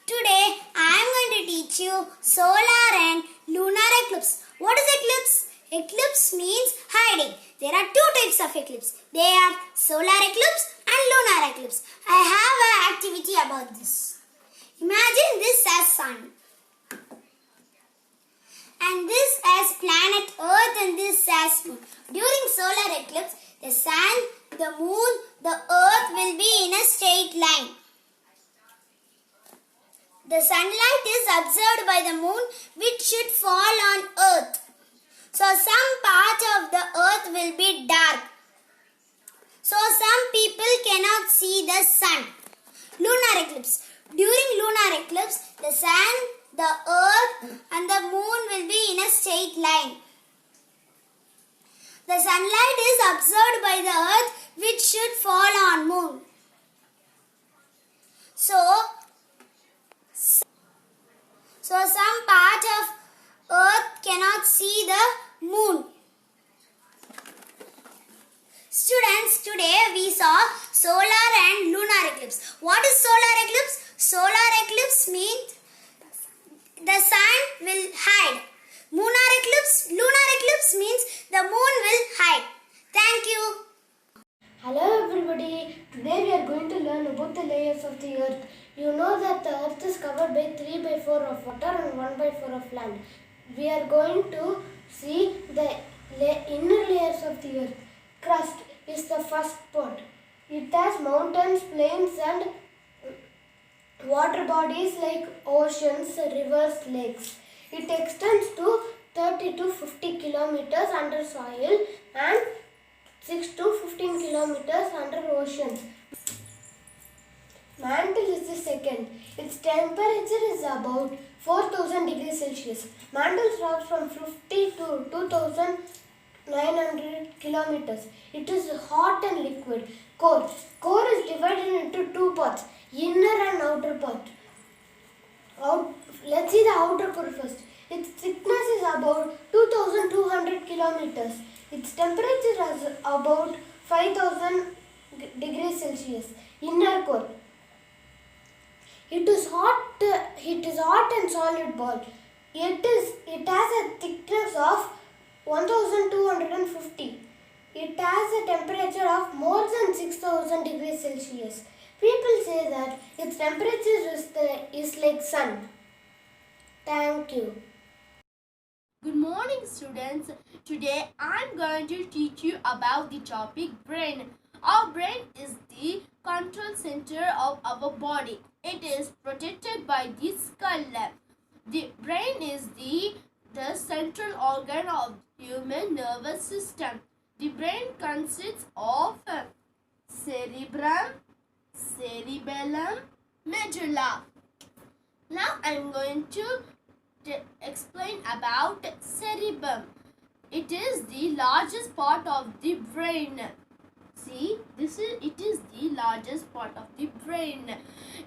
Today I am going to teach you solar and lunar eclipse. What is eclipse? Eclipse means hiding. There are two types of eclipse. They are solar eclipse and lunar eclipse. I have an activity about this. Imagine this as sun. And this as planet Earth and this as moon. During solar eclipse, the sun, the moon, the earth will be in a straight line. The sunlight is absorbed by the moon which should fall on earth. So some part of the earth will be dark. So some people cannot see the sun. Lunar eclipse. During lunar eclipse, the sun, the earth and the moon will be in a straight line. The sunlight is absorbed by the earth which should fall on moon. So some part of earth cannot see the moon. Students, today we saw solar and lunar eclipse. What is solar eclipse? Solar eclipse means the sun will hide. Lunar eclipse means the moon will hide. Thank you. Hello everybody, today we are going to learn about the layers of the earth. You know that the earth is covered by 3 by 4 of water and 1 by 4 of land. We are going to see the inner layers of the earth. Crust is the first part. It has mountains, plains and water bodies like oceans, rivers, lakes. It extends to 30 to 50 kilometers under soil and 6 to 15 kilometers under oceans. Mantle is the second. Its temperature is about 4000 degrees Celsius. Mantle travels from 50 to 2900 kilometers. It is hot and liquid. Core is divided into two parts, inner and outer part. Let's see the outer core first. Its thickness is about 2200 kilometers. Its temperature is about 5000 degrees Celsius. Inner core. It is hot and solid ball. It has a thickness of 1250. It has a temperature of more than 6000 degrees Celsius. People say that its temperature is like sun. Thank you. Good morning, students. Today I am going to teach you about the topic brain. Our brain is the control center of our body. It is protected by the skull. The brain is the central organ of human nervous system. The brain consists of cerebrum, cerebellum, medulla. Now I am going to explain about cerebrum. It is the largest part of the brain. See, it is the largest part of the brain.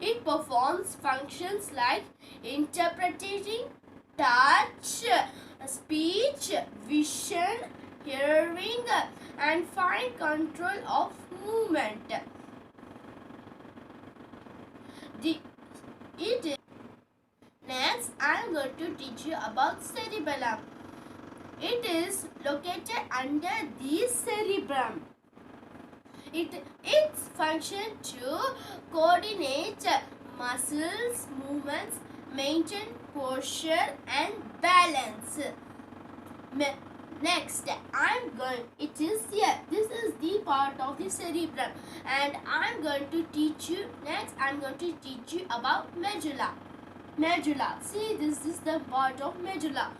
It performs functions like interpreting, touch, speech, vision, hearing, and fine control of movement. Next, I am going to teach you about cerebellum. It is located under the cerebrum. Its function to coordinate muscles, movements, maintain posture and balance. Next, it is here. This is the part of the cerebrum, and I'm going to teach you about medulla. Medulla. See, this is the part of medulla.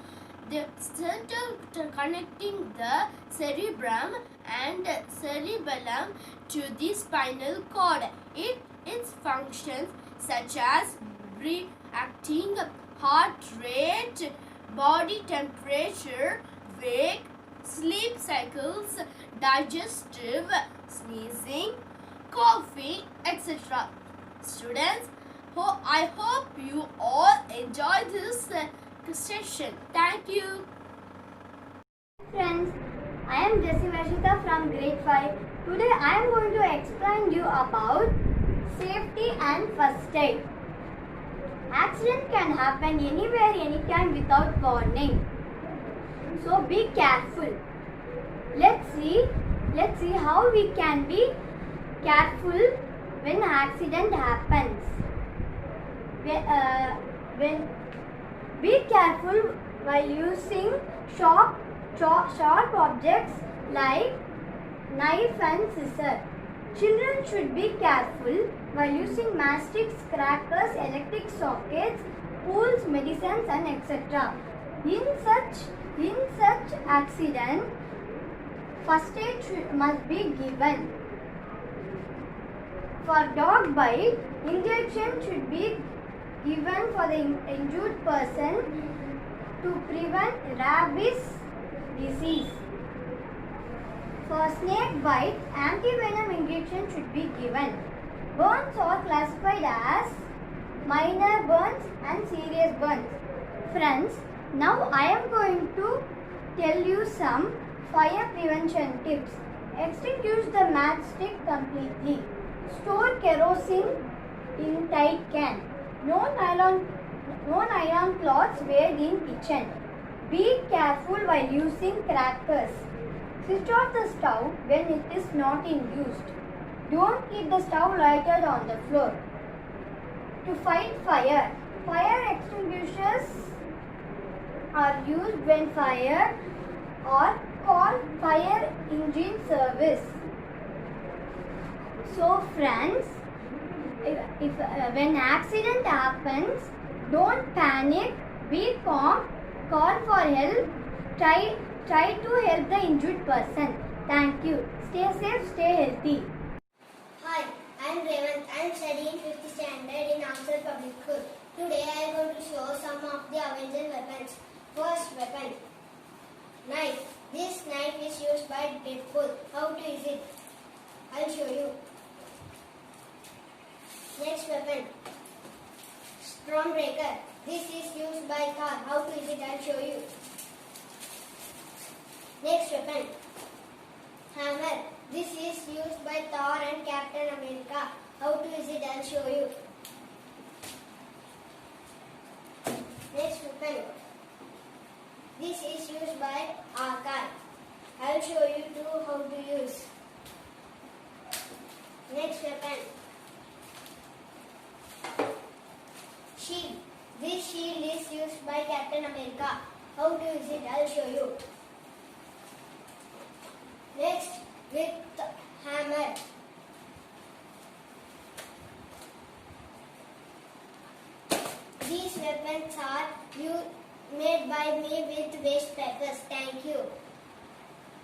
The center connecting the cerebrum and cerebellum to the spinal cord. Its functions such as reacting heart rate, body temperature, weight, sleep cycles, digestive, sneezing, coughing, etc. Students, I hope you all enjoy this session. Thank you. Friends, I am Jessie Vashita from grade 5. Today I am going to explain you about safety and first aid. Accident can happen anywhere, anytime without warning. So be careful. Let's see how we can be careful when accident happens. When be careful while using sharp objects like knife and scissors. Children should be careful while using matchsticks, crackers, electric sockets, tools, medicines, and etc. In such accident, first aid must be given. For dog bite, injection should be given for the injured person to prevent rabies disease. For snake bite, anti-venom injection should be given. Burns are classified as minor burns and serious burns. Friends, now I am going to tell you some fire prevention tips. Extinguish the matchstick completely. Store kerosene in tight can. No nylon cloths wear in kitchen. Be careful while using crackers. Switch off the stove when it is not in use. Don't keep the stove lighted on the floor. To fight fire, fire extinguishers are used when fire or call fire engine service. So friends, when accident happens, don't panic, be calm, call for help, try to help the injured person. Thank you. Stay safe, stay healthy. Hi, I am Revant. I am studying 5th standard in Amsal Public School. Today I am going to show some of the Avengers weapons. First weapon, knife. This knife is used by Deadpool. How to use it? I will show you. Next weapon, Stormbreaker. This is used by Thor. How to use it? I will show you. Next weapon, hammer. This is used by Thor and Captain America. How to use it? I will show you. Next weapon, this is used by Hawkeye. I will show you too how to use. Next weapon, shield. This shield is used by Captain America. How to use it? I will show you. Next, with hammer. These weapons are made by me with waste papers. Thank you.